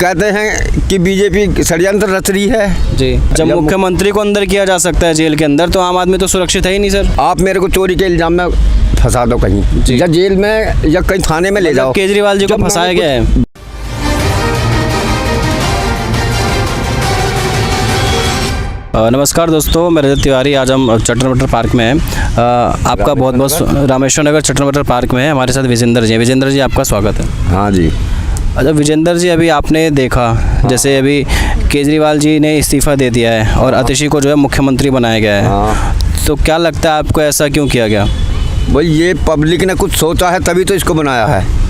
कहते हैं कि बीजेपी षड्यंत्र रच रही है जी। जब मुख्यमंत्री को अंदर किया जा सकता है जेल के अंदर, तो आम आदमी तो सुरक्षित है ही नहीं सर। आप मेरे को चोरी के इल्जाम में फंसा दो कहीं, या जेल में या कहीं थाने में ले जाओ। केजरीवाल जी को फंसाया गया है। नमस्कार दोस्तों, मैं रजत तिवारी। आज हम चट्टन बटर पार्क में हैं। आपका बहुत बहुत रामेश्वर नगर चट्टन बटर पार्क में है। हमारे साथ विजेंद्र जी। विजेंद्र जी, आपका स्वागत है। हाँ जी। अच्छा विजेंद्र जी, अभी आपने देखा जैसे अभी केजरीवाल जी ने इस्तीफ़ा दे दिया है और आतिशी को जो है मुख्यमंत्री बनाया गया है, तो क्या लगता है आपको ऐसा क्यों किया गया? भाई ये पब्लिक ने कुछ सोचा है तभी तो इसको बनाया है।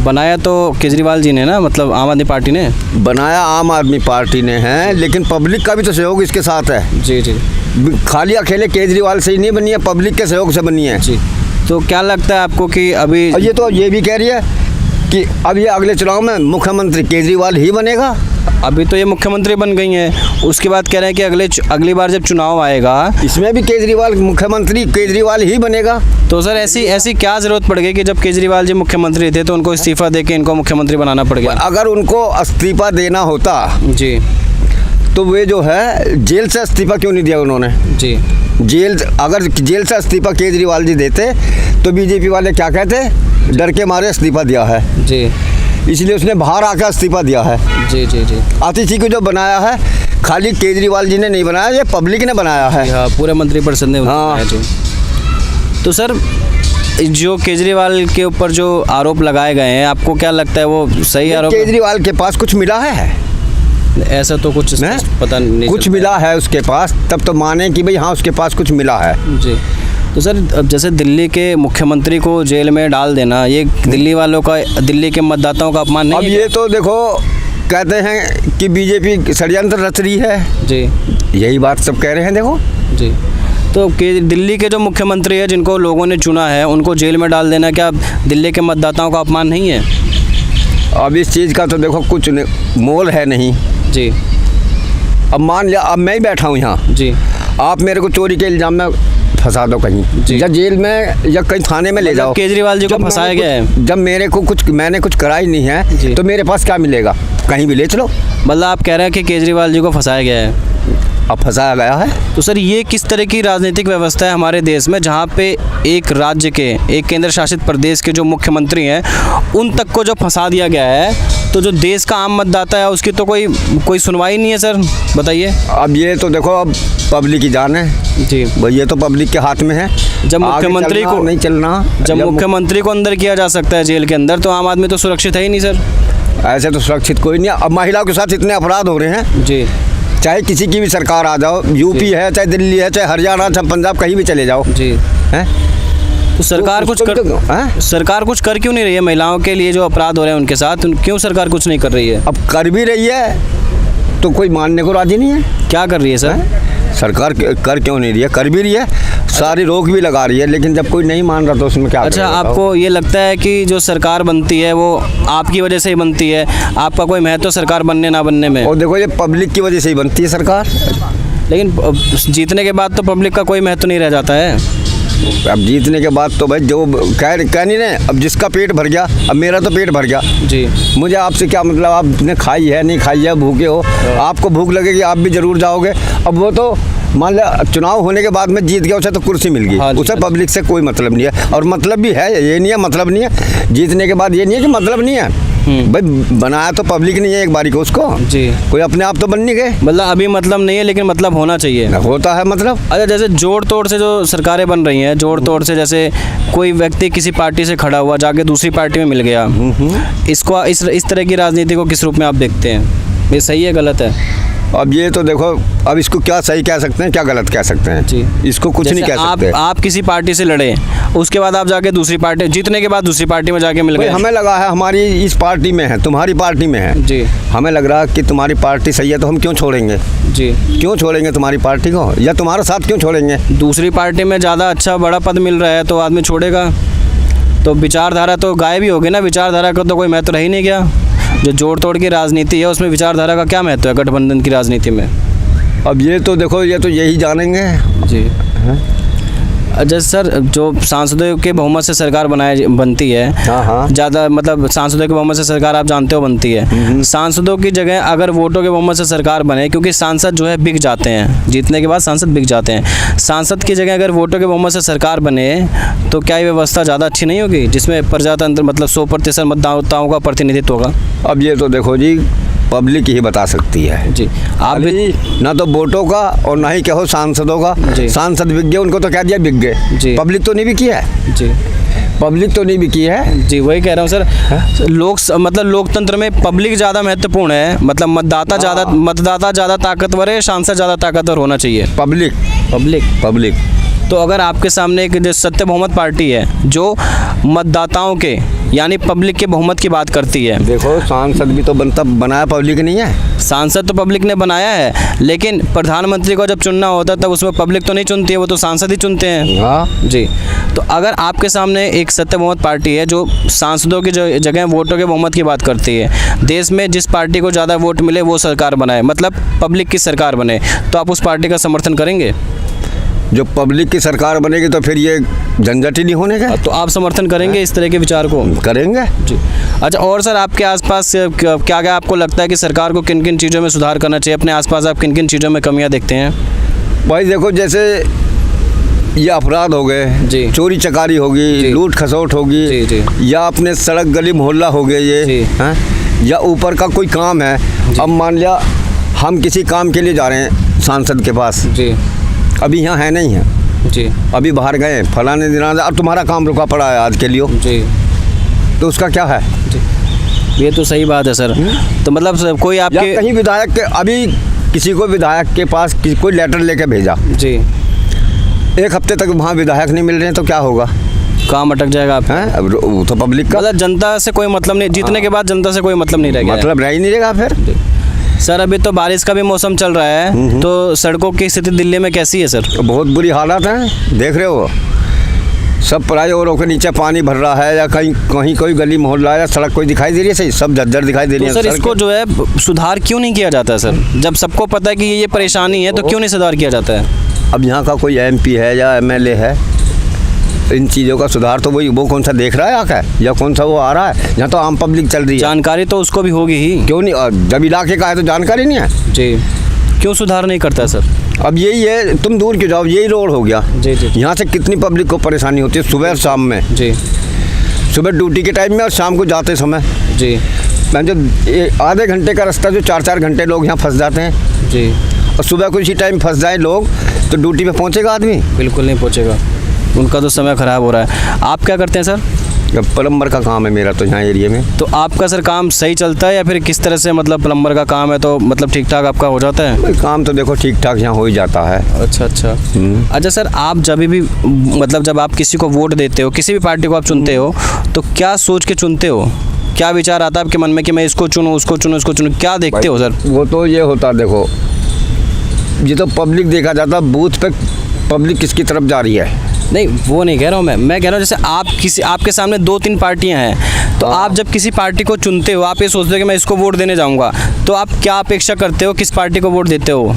बनाया तो केजरीवाल जी ने ना, मतलब आम आदमी पार्टी ने बनाया, आम आदमी पार्टी ने है, लेकिन पब्लिक का भी तो सहयोग इसके साथ है। जी जी। खाली अकेले केजरीवाल से ही नहीं बनी है, पब्लिक के सहयोग से बनी है। जी। तो क्या लगता है आपको कि अभी ये भी कह रही है कि अब ये अगले चुनाव में मुख्यमंत्री केजरीवाल ही बनेगा। अभी तो ये मुख्यमंत्री बन गई हैं, उसके बाद कह रहे हैं कि अगली बार जब चुनाव आएगा इसमें भी केजरीवाल मुख्यमंत्री केजरीवाल ही बनेगा। तो सर ऐसी क्या ज़रूरत पड़ गई कि जब केजरीवाल जी मुख्यमंत्री थे तो उनको इस्तीफ़ा देके इनको मुख्यमंत्री बनाना पड़ गया? अगर उनको इस्तीफा देना होता जी तो वे जो है जेल से इस्तीफा क्यों नहीं दिया उन्होंने? जी। अगर जेल से इस्तीफा केजरीवाल जी देते तो बीजेपी वाले क्या कहते, डर के मारे इस्तीफा दिया है। जी। इसलिए उसने बाहर आकर इस्तीफा दिया है। जी जी जी। आतिशी को जो बनाया है खाली केजरीवाल जी ने नहीं बनाया, ये पब्लिक ने बनाया है। हाँ, पूरे मंत्रिपरिषद ने बनाया जी। तो सर जो केजरीवाल के ऊपर जो आरोप लगाए गए हैं, आपको क्या लगता है वो सही आरोप? केजरीवाल के पास कुछ मिला है? ऐसा तो कुछ पता नहीं। कुछ मिला है उसके पास, तब तो माने कि भाई हाँ उसके पास कुछ मिला है। जी। तो सर अब जैसे दिल्ली के मुख्यमंत्री को जेल में डाल देना, ये दिल्ली वालों का, दिल्ली के मतदाताओं का अपमान नहीं अब है? ये तो देखो कहते हैं कि बीजेपी षड्यंत्र रच रही है। जी। यही बात सब कह रहे हैं। देखो जी। तो दिल्ली के जो मुख्यमंत्री है जिनको लोगों ने चुना है, उनको जेल में डाल देना क्या दिल्ली के मतदाताओं का अपमान नहीं है? अब इस चीज़ का तो देखो कुछ मोल है नहीं। जी। अब मान लिया अब मैं ही बैठा हूँ यहाँ। जी। आप मेरे को चोरी के इल्जाम में फंसा दो कहीं, या जेल में या कहीं थाने में ले जाओ। केजरीवाल जी को फंसाया गया है। जब मैंने कुछ करा ही नहीं है तो मेरे पास क्या मिलेगा? कहीं भी ले चलो। मतलब आप कह रहे हैं कि केजरीवाल जी को फंसाया गया है? अब फंसाया गया है। तो सर ये किस तरह की राजनीतिक व्यवस्था है हमारे देश में, जहाँ पे एक राज्य के, एक केंद्र शासित प्रदेश के जो मुख्यमंत्री हैं उन तक को जो फंसा दिया गया है, तो जो देश का आम मतदाता है उसकी तो कोई सुनवाई नहीं है सर, बताइए। अब ये तो देखो अब पब्लिक की जान है जी भाई, ये तो पब्लिक के हाथ में है। जब मुख्यमंत्री को नहीं चलना, जब मुख्यमंत्री को अंदर किया जा सकता है जेल के अंदर, तो आम आदमी तो सुरक्षित है ही नहीं सर। ऐसे तो सुरक्षित कोई नहीं है। अब महिलाओं के साथ इतने अपराध हो रहे हैं जी, चाहे किसी की भी सरकार आ जाओ, यूपी है चाहे दिल्ली है चाहे हरियाणा चाहे पंजाब, कहीं भी चले जाओ जी हैं। तो सरकार सरकार कुछ कर क्यों नहीं रही है महिलाओं के लिए जो अपराध हो रहे हैं उनके साथ? क्यों सरकार कुछ नहीं कर रही है? अब कर भी रही है तो कोई मानने को राजी नहीं है। क्या कर रही है सर? सरकार कर क्यों नहीं रही है? कर भी रही है, सारी रोक भी लगा रही है, लेकिन जब कोई नहीं मान रहा तो उसमें क्या? अच्छा, आपको ये लगता है कि जो सरकार बनती है वो आपकी वजह से ही बनती है? आपका कोई महत्व सरकार बनने ना बनने में? और देखो ये पब्लिक की वजह से ही बनती है सरकार, लेकिन जीतने के बाद तो पब्लिक का कोई महत्व नहीं रह जाता है। अब जीतने के बाद तो भाई जो कह नहीं रहे, अब जिसका पेट भर गया, अब मेरा तो पेट भर गया जी। मुझे आपसे क्या मतलब, आपने खाई है नहीं खाई है, भूखे हो, आपको भूख लगेगी आप भी जरूर जाओगे। अब वो तो मान लिया चुनाव होने के बाद में जीत गया, उसे तो कुर्सी मिल गई। हाँ, उसे पब्लिक से कोई मतलब नहीं है, और मतलब भी है, ये नहीं है मतलब नहीं है जीतने के बाद, ये नहीं है कि मतलब नहीं है। भाई बनाया तो पब्लिक नहीं है एक बारी को उसको जी, कोई अपने आप तो बन नहीं गए। मतलब अभी मतलब नहीं है, लेकिन मतलब होना चाहिए। होता है मतलब। अच्छा, जैसे जोड़ तोड़ से जो सरकारें बन रही हैं, जोड़ तोड़ से जैसे कोई व्यक्ति किसी पार्टी से खड़ा हुआ जाके दूसरी पार्टी में मिल गया, इसको इस तरह की राजनीति को किस रूप में आप देखते हैं? ये सही है गलत है? अब ये तो देखो, अब इसको क्या सही कह सकते हैं क्या गलत कह सकते हैं जी, इसको कुछ नहीं कह सकते। आप किसी पार्टी से लड़े, उसके बाद आप जाके दूसरी पार्टी, जीतने के बाद दूसरी पार्टी में जाके मिल गए। हमें लगा है हमारी इस पार्टी में है, तुम्हारी पार्टी में है जी, हमें लग रहा है कि तुम्हारी पार्टी सही है तो हम क्यों छोड़ेंगे जी? क्यों छोड़ेंगे तुम्हारी पार्टी को, या तुम्हारा साथ क्यों छोड़ेंगे? दूसरी पार्टी में ज़्यादा अच्छा बड़ा पद मिल रहा है तो आदमी छोड़ेगा। तो विचारधारा तो गायब ही होगी ना, विचारधारा का तो कोई महत्व रह ही नहीं गया। जो जोड़ तोड़ की राजनीति है उसमें विचारधारा का क्या महत्व है गठबंधन की राजनीति में? अब ये तो देखो, ये तो यही जानेंगे जी। जैसे सर जो सांसदों के बहुमत से सरकार बनती है, हाँ हाँ, ज़्यादा मतलब सांसदों के बहुमत से सरकार आप जानते हो बनती है। सांसदों की जगह अगर वोटों के बहुमत से सरकार बने, क्योंकि सांसद जो है बिक जाते हैं, जीतने के बाद सांसद बिक जाते हैं, सांसद की जगह अगर वोटों के बहुमत से सरकार बने तो क्या ये व्यवस्था ज़्यादा अच्छी नहीं होगी, जिसमें प्रजातंत्र मतलब 100% मतदाताओं का प्रतिनिधित्व होगा? अब ये तो देखो जी, पब्लिक ही बता सकती है जी। आप भी ना तो वोटों का और ना ही कहो सांसदों का। जी। सांसद बिक गए, उनको तो कह दिया बिक गए। जी। पब्लिक तो नहीं बिकी है, जी पब्लिक तो नहीं बिकी है। जी, वही कह रहा हूँ सर। मतलब लोकतंत्र में पब्लिक ज़्यादा महत्वपूर्ण है, मतलब मतदाता ज़्यादा ताकतवर है, सांसद ज़्यादा ताकतवर होना चाहिए। पब्लिक पब्लिक पब्लिक तो अगर आपके सामने एक जो सत्य बहुमत पार्टी है जो मतदाताओं के यानी पब्लिक के बहुमत की बात करती है, देखो सांसद भी तो बनाया पब्लिक नहीं है। सांसद तो पब्लिक ने बनाया है, लेकिन प्रधानमंत्री को जब चुनना होता है तब उसमें पब्लिक तो नहीं चुनती है, वो तो सांसद ही चुनते हैं। हाँ जी। तो अगर आपके सामने एक सत्य बहुमत पार्टी है जो सांसदों की जगह वोटों के बहुमत की बात करती है, देश में जिस पार्टी को ज़्यादा वोट मिले वो सरकार बनाए, मतलब पब्लिक की सरकार बने, तो आप उस पार्टी का समर्थन करेंगे? जो पब्लिक की सरकार बनेगी तो फिर ये झंझट ही नहीं होने का। तो आप समर्थन करेंगे इस तरह के विचार को? करेंगे जी। अच्छा, और सर आपके आसपास क्या क्या आपको लगता है कि सरकार को किन किन चीज़ों में सुधार करना चाहिए? अपने आसपास आप किन किन चीज़ों में कमियां देखते हैं? भाई देखो, जैसे ये अपराध हो गए जी, चोरी चकारी होगी, लूट खसोट होगी, जी जी, या अपने सड़क गली मोहल्ला हो गए ये हैं, या ऊपर का कोई काम है। अब मान लिया हम किसी काम के लिए जा रहे हैं सांसद के पास जी, अभी यहाँ है नहीं है जी, अभी बाहर गए फलाने दिन, अब तुम्हारा काम रुका पड़ा है आज के लिए जी, तो उसका क्या है जी? ये तो सही बात है सर। तो मतलब कोई आपके कहीं विधायक के, अभी किसी को विधायक के पास कोई लेटर लेके भेजा जी, 1 हफ्ते तक वहाँ विधायक नहीं मिल रहे हैं तो क्या होगा? काम अटक जाएगा आप हैं? अब वो तो पब्लिक का, मतलब जनता से कोई मतलब नहीं, जीतने के बाद जनता से कोई मतलब नहीं रहेगा, मतलब रह ही नहीं रहेगा फिर। सर अभी तो बारिश का भी मौसम चल रहा है, तो सड़कों की स्थिति दिल्ली में कैसी है सर? बहुत बुरी हालत है, देख रहे हो सब फ्लाईओवरों के नीचे पानी भर रहा है, या कहीं कोई गली मोहल्ला या सड़क कोई दिखाई दे रही है, सही सब जर्जर दिखाई दे रही है। तो सर इसको जो है सुधार क्यों नहीं किया जाता है सर? जब सबको पता है कि ये परेशानी है तो क्यों नहीं सुधार किया जाता है? अब यहाँ का कोई MP है या MLA है, इन चीज़ों का सुधार तो वो कौन सा देख रहा है आकर, या कौन सा वो आ रहा है? यहाँ तो आम पब्लिक चल रही है, जानकारी तो उसको भी होगी ही, क्यों नहीं? जब इलाके का है तो जानकारी नहीं है जी, क्यों सुधार नहीं करता सर? अब यही है, तुम दूर क्यों जाओ, यही रोड हो गया जी जी, यहाँ से कितनी पब्लिक को परेशानी होती है सुबह और शाम में जी, सुबह ड्यूटी के टाइम में और शाम को जाते समय जी। मैं जो आधे घंटे का रास्ता जो 4-4 घंटे लोग यहाँ फंस जाते हैं जी, और सुबह को इसी टाइम फंस जाए लोग तो ड्यूटी पे पहुँचेगा आदमी? बिल्कुल नहीं पहुँचेगा, उनका तो समय ख़राब हो रहा है। आप क्या करते हैं सर? प्लम्बर का काम है मेरा तो यहाँ एरिया में। तो आपका सर काम सही चलता है या फिर किस तरह से, मतलब प्लम्बर का काम है तो मतलब ठीक ठाक आपका हो जाता है? काम तो देखो ठीक ठाक यहाँ हो ही जाता है। अच्छा अच्छा। अच्छा सर, आप जब भी मतलब जब आप किसी को वोट देते हो, किसी भी पार्टी को आप चुनते हो, तो क्या सोच के चुनते हो? क्या विचार आता है आपके मन में कि मैं इसको चुनूँ, उसको चुनूँ, इसको चुनूँ? क्या देखते हो सर? वो तो ये होता, देखो ये तो पब्लिक देखा जाता, बूथ पे पब्लिक किसकी तरफ जा रही है। नहीं वो नहीं कह रहा हूँ मैं कह रहा हूँ जैसे आपके सामने 2-3 पार्टियां हैं, तो आप जब किसी पार्टी को चुनते हो, आप ये सोचते हो कि मैं इसको वोट देने जाऊँगा, तो आप क्या अपेक्षा करते हो, किस पार्टी को वोट देते हो?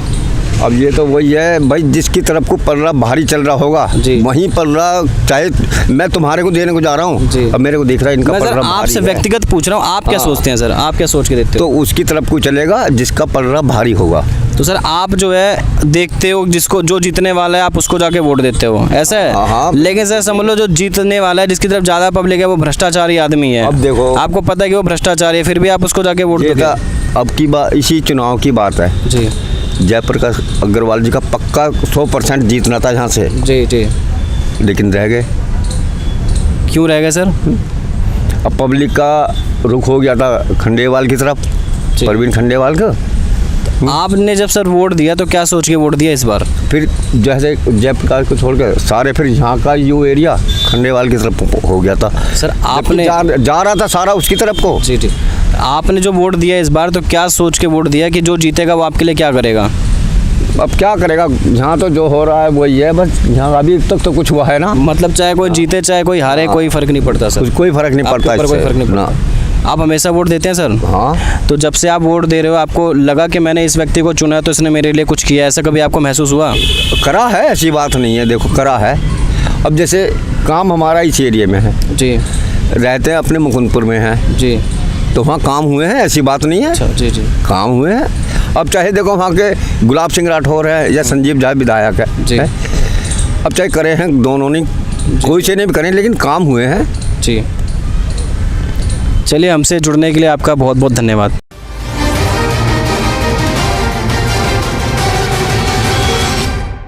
अब ये तो वही है भाई, जिसकी तरफ को पल्ला भारी चल रहा होगा वहीं पल्ला, चाहे मैं तुम्हारे को देने को जा रहा हूँ, अब मेरे को दिख रहा है इनका पल्ला भारी है। आपसे व्यक्तिगत पूछ रहा हूँ, आप क्या सोचते हैं सर? आप क्या सोच के देते हो? तो उसकी तरफ को चलेगा जिसका पल्ला भारी होगा। तो सर आप जो है देखते हो जिसको, जो जीतने वाला है आप उसको जाके वोट देते हो, ऐसा है? हाँ। लेकिन सर समझ लो जो जीतने वाला है, जिसकी तरफ ज़्यादा पब्लिक है, वो भ्रष्टाचारी आदमी है। अब देखो, आपको पता है कि वो भ्रष्टाचारी है, फिर भी आप उसको जाके वोट देते हो। अब की बात, इसी चुनाव की बात है जी, जयप्रकाश अग्रवाल जी का पक्का 100% जीतना था यहाँ से जी जी, लेकिन रह गए। क्यों रह गए सर? अब पब्लिक का रुख हो गया था खंडेवाल की तरफ, परवीन खंडेवाल का। आपने जब सर वोट दिया तो क्या सोच के वोट दिया इस बार? फिर जैसे जयप्रकाश को छोड़ के सारे, फिर यहाँ का जो एरिया खंडेवाल की तरफ हो गया था सर। आपने जा रहा था सारा उसकी तरफ को जी जी। आपने जो वोट दिया इस बार, तो क्या सोच के वोट दिया कि जो जीतेगा वो आपके लिए क्या करेगा? अब क्या करेगा, यहाँ तो जो हो रहा है वही है बस, यहाँ अभी तक तो कुछ हुआ है ना। मतलब चाहे कोई जीते चाहे कोई हारे, कोई फर्क नहीं पड़ता सर? कोई फर्क नहीं पड़ता, कोई फर्क नहीं पड़ता। आप हमेशा वोट देते हैं सर? हाँ। तो जब से आप वोट दे रहे हो, आपको लगा कि मैंने इस व्यक्ति को चुना तो इसने मेरे लिए कुछ किया, ऐसा कभी आपको महसूस हुआ? करा है, ऐसी बात नहीं है, देखो करा है। अब जैसे काम हमारा इस एरिया में है जी रहते हैं अपने मुकुंदपुर में हैं जी। तो वहाँ काम हुए हैं, ऐसी बात नहीं है। अच्छा जी जी। काम हुए हैं। अब चाहे देखो वहाँ के गुलाब सिंह राठौर है या संजीव झा विधायक जी। है, अब चाहे करे हैं दोनों ने, कोई से नहीं करें, लेकिन काम हुए हैं। जी। चलिए, हमसे जुड़ने के लिए आपका बहुत बहुत धन्यवाद।